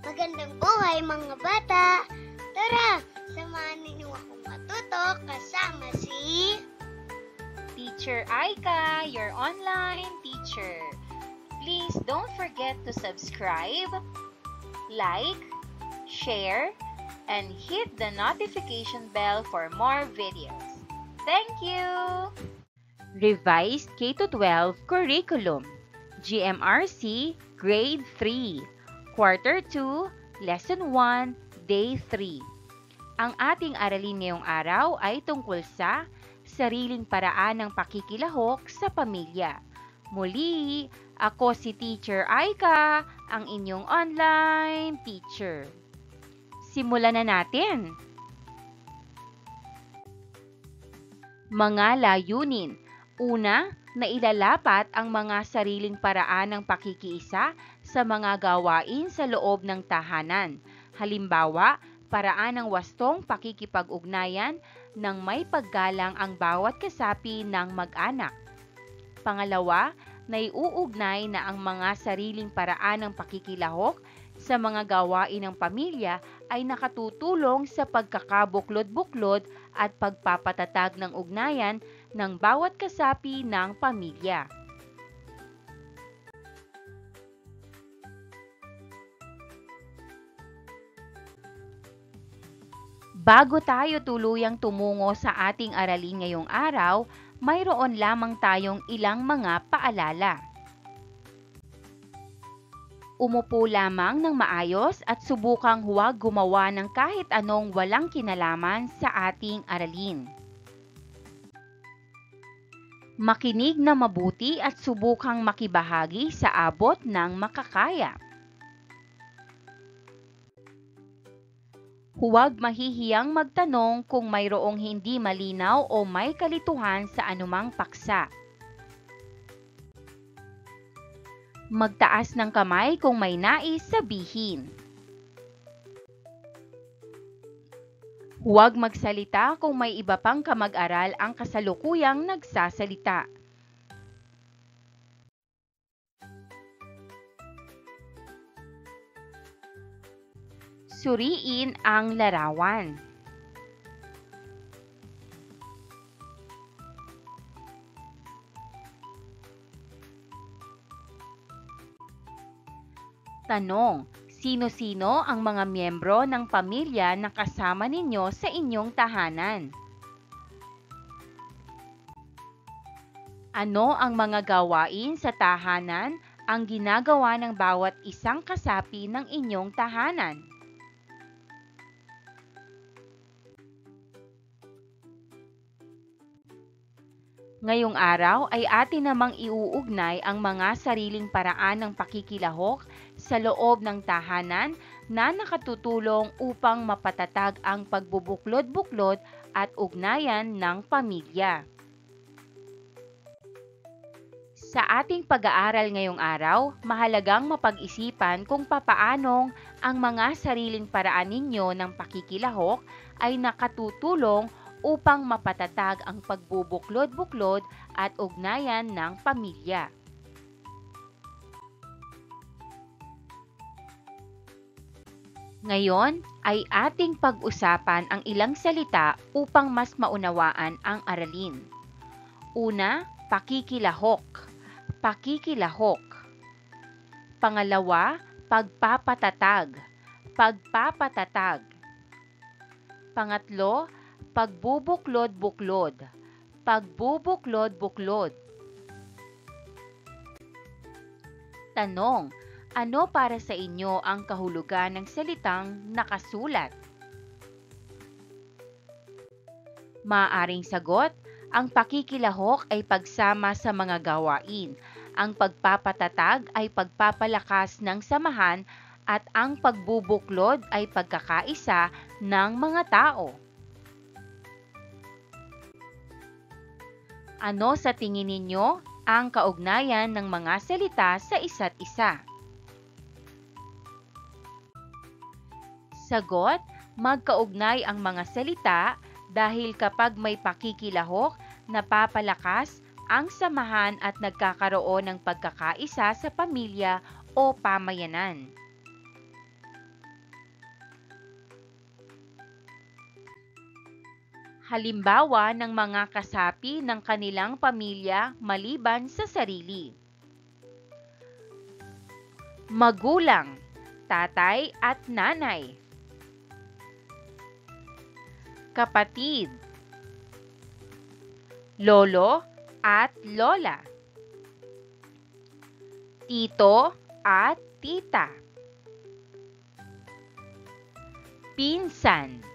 Magandang buhay mga bata! Tara, samahan ninyo akong matuto kasama si Teacher Aika, your online teacher. Please don't forget to subscribe, like, share, and hit the notification bell for more videos. Thank you! Revised K-12 Curriculum, GMRC Grade 3, Quarter 2, Lesson 1, Day 3. Ang ating aralin ngayong araw ay tungkol sa sariling paraan ng pakikilahok sa pamilya. Muli, ako si Teacher Aika, ang inyong online teacher. Simulan na natin! Mga layunin. Una, nailalapat ang mga sariling paraan ng pakikiisa sa mga gawain sa loob ng tahanan. Halimbawa, paraan ng wastong pakikipag-ugnayan nang may paggalang ang bawat kasapi ng mag-anak. Pangalawa, naiuugnay na ang mga sariling paraan ng pakikilahok sa mga gawain ng pamilya ay nakatutulong sa pagkakabuklod-buklod at pagpapatatag ng ugnayan ng bawat kasapi ng pamilya. Bago tayo tuluyang tumungo sa ating aralin ngayong araw, mayroon lamang tayong ilang mga paalala. Umupo lamang ng maayos at subukang huwag gumawa ng kahit anong walang kinalaman sa ating aralin. Makinig na mabuti at subukang makibahagi sa abot ng makakaya. Huwag mahihiyang magtanong kung mayroong hindi malinaw o may kalituhan sa anumang paksa. Magtaas ng kamay kung may nais sabihin. Huwag magsalita kung may iba pang kamag-aral ang kasalukuyang nagsasalita. Suriin ang larawan. Tanong, sino-sino ang mga miyembro ng pamilya na kasama ninyo sa inyong tahanan? Ano ang mga gawain sa tahanan ang ginagawa ng bawat isang kasapi ng inyong tahanan? Ngayong araw ay atin namang iuugnay ang mga sariling paraan ng pakikilahok sa loob ng tahanan na nakatutulong upang mapatatag ang pagbubuklod-buklod at ugnayan ng pamilya. Sa ating pag-aaral ngayong araw, mahalagang mapag-isipan kung papaanong ang mga sariling paraan ninyo ng pakikilahok ay nakatutulong upang mapatatag ang pagbubuklod-buklod at ugnayan ng pamilya. Ngayon ay ating pag-usapan ang ilang salita upang mas maunawaan ang aralin. Una, pakikilahok. Pakikilahok. Pangalawa, pagpapatatag. Pagpapatatag. Pangatlo, pagbubuklod-buklod. Pagbubuklod-buklod. Tanong, ano para sa inyo ang kahulugan ng salitang nakasulat? Maaaring sagot, ang pakikilahok ay pagsama sa mga gawain. Ang pagpapatatag ay pagpapalakas ng samahan at ang pagbubuklod ay pagkakaisa ng mga tao. Ano sa tingin ninyo ang kaugnayan ng mga salita sa isa't isa? Sagot, magkaugnay ang mga salita dahil kapag may pakikilahok, napapalakas ang samahan at nagkakaroon ng pagkakaisa sa pamilya o pamayanan. Halimbawa ng mga kasapi ng kanilang pamilya maliban sa sarili. Magulang, tatay at nanay. Kapatid, lolo at lola. Tito at tita. Pinsan.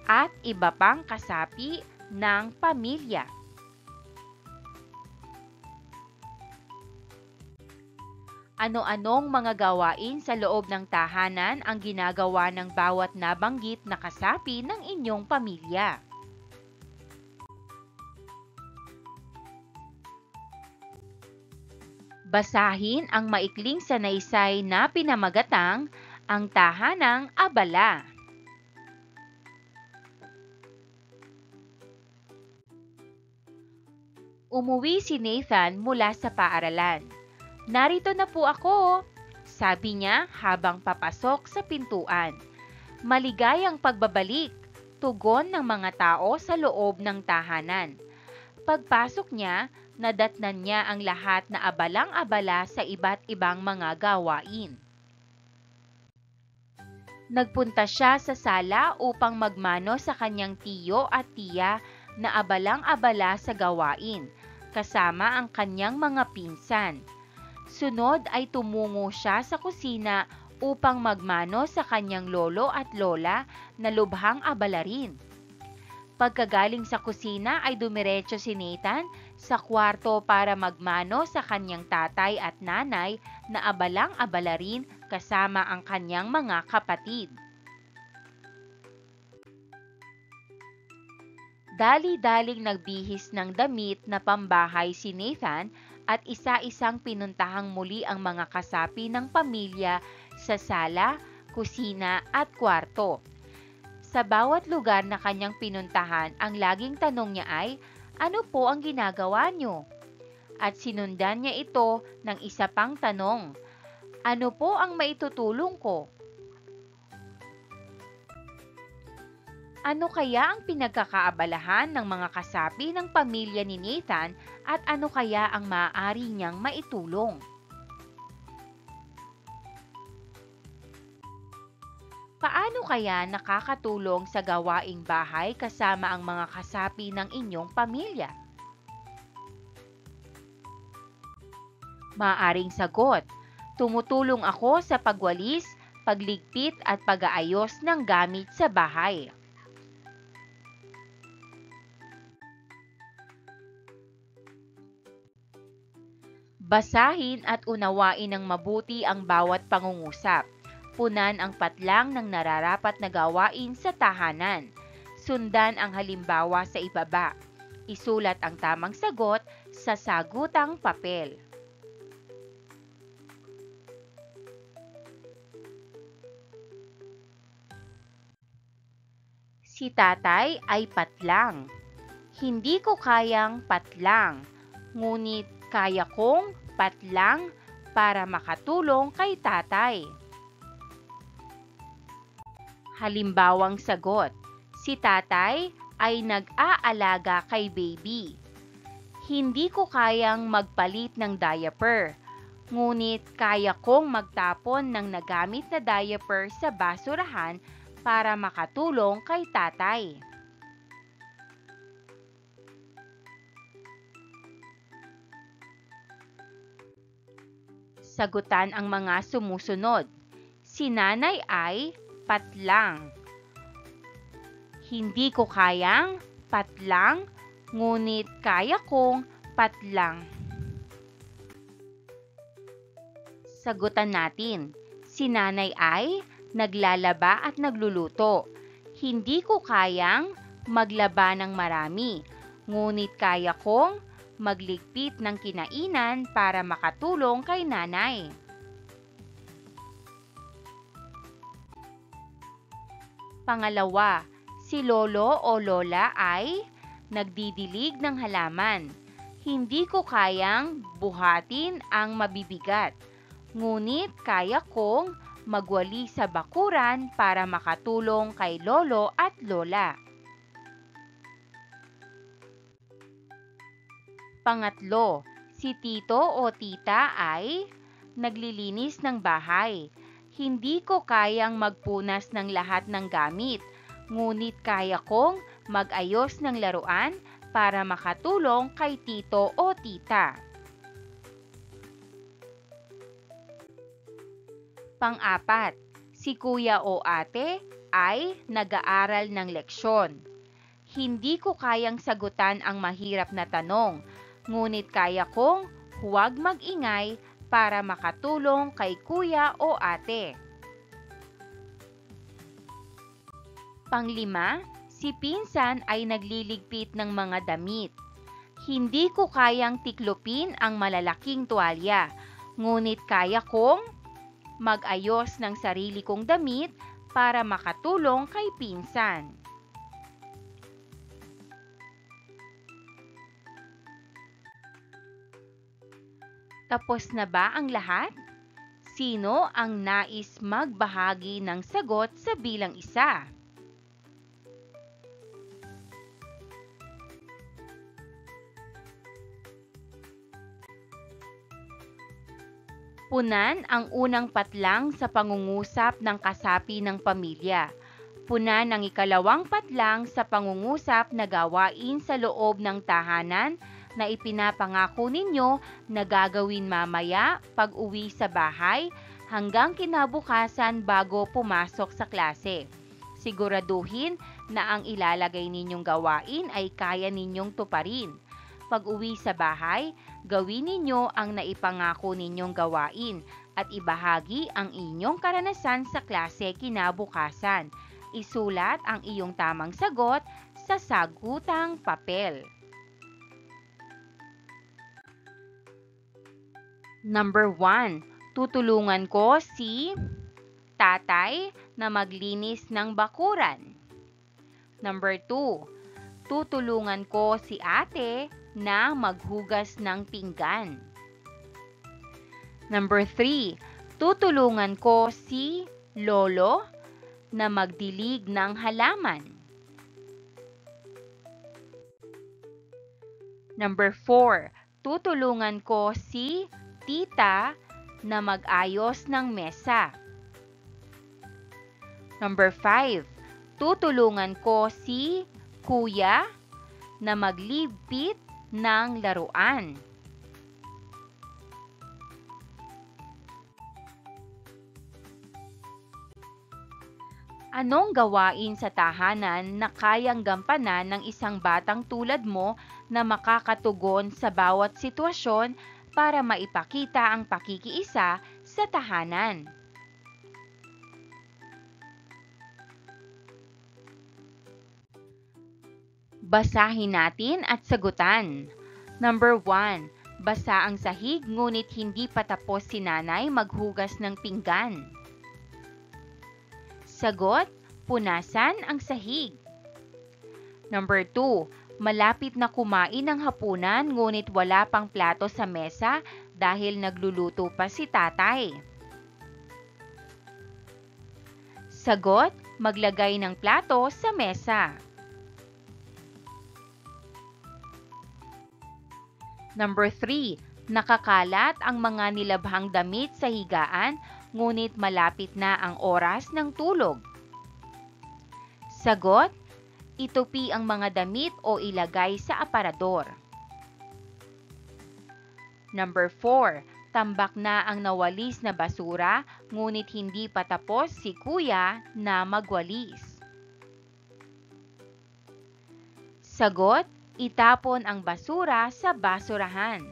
At iba pang kasapi ng pamilya. Ano-anong mga gawain sa loob ng tahanan ang ginagawa ng bawat nabanggit na kasapi ng inyong pamilya? Basahin ang maikling sanaysay na pinamagatang Ang Tahanang Abala. Umuwi si Nathan mula sa paaralan. "Narito na po ako," sabi niya habang papasok sa pintuan. "Maligayang pagbabalik," tugon ng mga tao sa loob ng tahanan. Pagpasok niya, nadatnan niya ang lahat na abalang-abala sa iba't ibang mga gawain. Nagpunta siya sa sala upang magmano sa kanyang tiyo at tiya na abalang-abala sa gawain, kasama ang kanyang mga pinsan. Sunod ay tumungo siya sa kusina upang magmano sa kanyang lolo at lola na lubhang abala rin. Pagkagaling sa kusina ay dumiretso si Nathan sa kwarto para magmano sa kanyang tatay at nanay na abalang-abala rin kasama ang kanyang mga kapatid. Dali-daling nagbihis ng damit na pambahay si Nathan at isa-isang pinuntahang muli ang mga kasapi ng pamilya sa sala, kusina at kwarto. Sa bawat lugar na kanyang pinuntahan, ang laging tanong niya ay, "Ano po ang ginagawa niyo?" At sinundan niya ito ng isa pang tanong, "Ano po ang maitutulong ko?" Ano kaya ang pinagkakaabalahan ng mga kasapi ng pamilya ni Nathan at ano kaya ang maaari niyang maitulong? Paano kaya nakakatulong sa gawaing bahay kasama ang mga kasapi ng inyong pamilya? Maaring sagot, tumutulong ako sa pagwalis, pagligpit at pag-aayos ng gamit sa bahay. Basahin at unawain ng mabuti ang bawat pangungusap. Punan ang patlang ng nararapat na gawain sa tahanan. Sundan ang halimbawa sa ibaba. Isulat ang tamang sagot sa sagutang papel. Si tatay ay patlang. Hindi ko kayang patlang, ngunit kaya kong patlang para makatulong kay tatay. Halimbawang sagot, si tatay ay nag-aalaga kay baby. Hindi ko kayang magpalit ng diaper, ngunit kaya kong magtapon ng nagamit na diaper sa basurahan para makatulong kay tatay. Sagutan ang mga sumusunod. Si nanay ay patlang. Hindi ko kayang patlang, ngunit kaya kong patlang. Sagutan natin. Si nanay ay naglalaba at nagluluto. Hindi ko kayang maglaba ng marami, ngunit kaya kong magligpit ng kinainan para makatulong kay nanay. Pangalawa, si lolo o lola ay nagdidilig ng halaman. Hindi ko kayang buhatin ang mabibigat, ngunit kaya kong magwali sa bakuran para makatulong kay lolo at lola. Pangatlo, si tito o tita ay naglilinis ng bahay. Hindi ko kayang magpunas ng lahat ng gamit, ngunit kaya kong mag-ayos ng laruan para makatulong kay tito o tita. Pang-apat, si kuya o ate ay nag-aaral ng leksyon. Hindi ko kayang sagutan ang mahirap na tanong, ngunit kaya kong huwag mag-ingay para makatulong kay kuya o ate. Panglima, si pinsan ay nagliligpit ng mga damit. Hindi ko kayang tiklopin ang malalaking tuwalya, ngunit kaya kong mag-ayos ng sarili kong damit para makatulong kay pinsan. Tapos na ba ang lahat? Sino ang nais magbahagi ng sagot sa bilang isa? Punan ang unang patlang sa pangungusap ng kasapi ng pamilya. Punan ang ikalawang patlang sa pangungusap na gawain sa loob ng tahanan na ipinapangako ninyo na gagawin mamaya pag-uwi sa bahay hanggang kinabukasan bago pumasok sa klase. Siguraduhin na ang ilalagay ninyong gawain ay kaya ninyong tuparin. Pag-uwi sa bahay, gawin ninyo ang naipangako ninyong gawain at ibahagi ang inyong karanasan sa klase kinabukasan. Isulat ang iyong tamang sagot sa sagutang papel. Number 1. Tutulungan ko si tatay na maglinis ng bakuran. Number 2. Tutulungan ko si ate na maghugas ng pinggan. Number 3. Tutulungan ko si lolo na magdilig ng halaman. Number 4. Tutulungan ko si tita na mag-ayos ng mesa. Number 5. Tutulungan ko si kuya na magligpit ng laruan. Anong gawain sa tahanan na kayang gampanan ng isang batang tulad mo na makakatugon sa bawat sitwasyon para maipakita ang pakikiisa sa tahanan? Basahin natin at sagutan. Number 1. Basa ang sahig ngunit hindi pa tapos si nanay maghugas ng pinggan. Sagot, punasan ang sahig. Number 2. Malapit na kumain ng hapunan ngunit wala pang plato sa mesa dahil nagluluto pa si tatay. Sagot, maglagay ng plato sa mesa. Number 3. Nakakalat ang mga nilabhang damit sa higaan ngunit malapit na ang oras ng tulog. Sagot, itupi ang mga damit o ilagay sa aparador. Number 4. Tambak na ang nawalis na basura ngunit hindi pa tapos si kuya na magwalis. Sagot, itapon ang basura sa basurahan.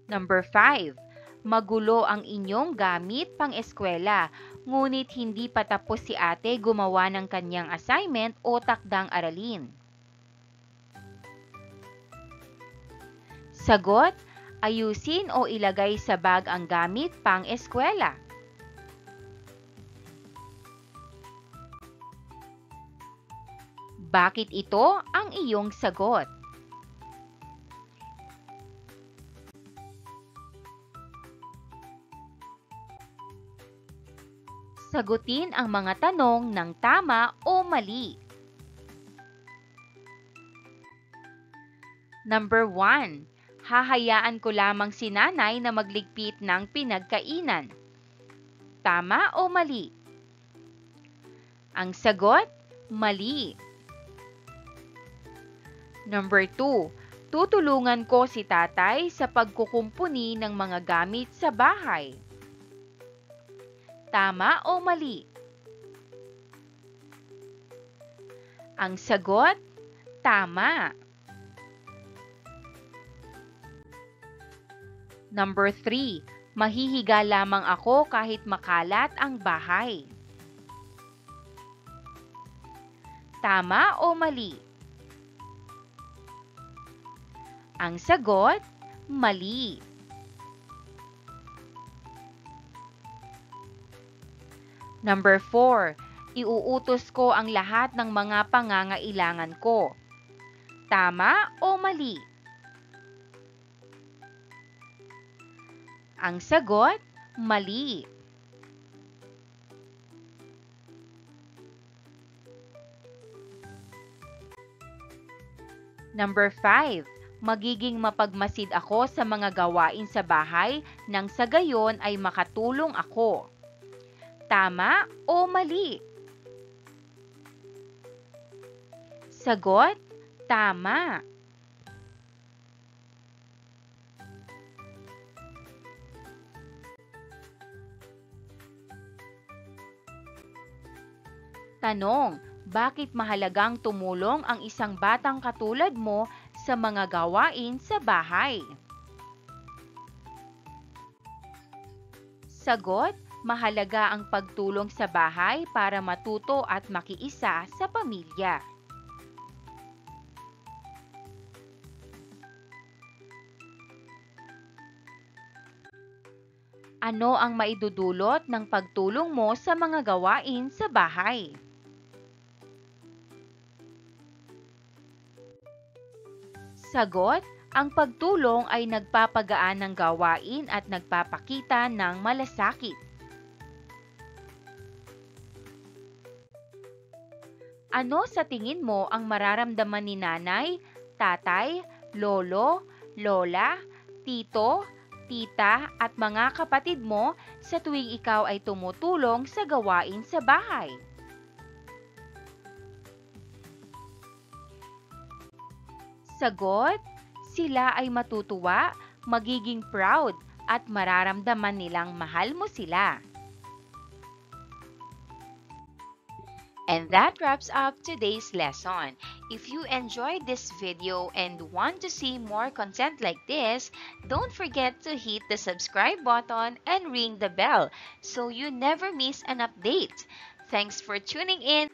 Number 5. Magulo ang inyong gamit pang-eskwela, ngunit hindi pa tapos si ate gumawa ng kanyang assignment o takdang aralin. Sagot, ayusin o ilagay sa bag ang gamit pang-eskwela. Bakit ito ang iyong sagot? Sagutin ang mga tanong ng tama o mali. Number 1. Hahayaan ko lamang si nanay na magligpit ng pinagkainan. Tama o mali? Ang sagot, mali. Number 2. Tutulungan ko si tatay sa pagkukumpuni ng mga gamit sa bahay. Tama o mali? Ang sagot, tama. Number 3. Mahihiga lamang ako kahit makalat ang bahay. Tama o mali? Ang sagot, mali. Number 4. Iuutos ko ang lahat ng mga pangangailangan ko. Tama o mali? Ang sagot, mali. Number 5. Magiging mapagmasid ako sa mga gawain sa bahay nang sa gayon ay makatulong ako. Tama o mali? Sagot, tama. Tanong, bakit mahalagang tumulong ang isang batang katulad mo sa mga gawain sa bahay? Sagot, mahalaga ang pagtulong sa bahay para matuto at makiisa sa pamilya. Ano ang maidudulot ng pagtulong mo sa mga gawain sa bahay? Sagot, ang pagtulong ay nagpapagaan ng gawain at nagpapakita ng malasakit. Ano sa tingin mo ang mararamdaman ni nanay, tatay, lolo, lola, tito, tita at mga kapatid mo sa tuwing ikaw ay tumutulong sa gawain sa bahay? Sagot, sila ay matutuwa, magiging proud at mararamdaman nilang mahal mo sila. And that wraps up today's lesson. If you enjoyed this video and want to see more content like this, don't forget to hit the subscribe button and ring the bell so you never miss an update. Thanks for tuning in.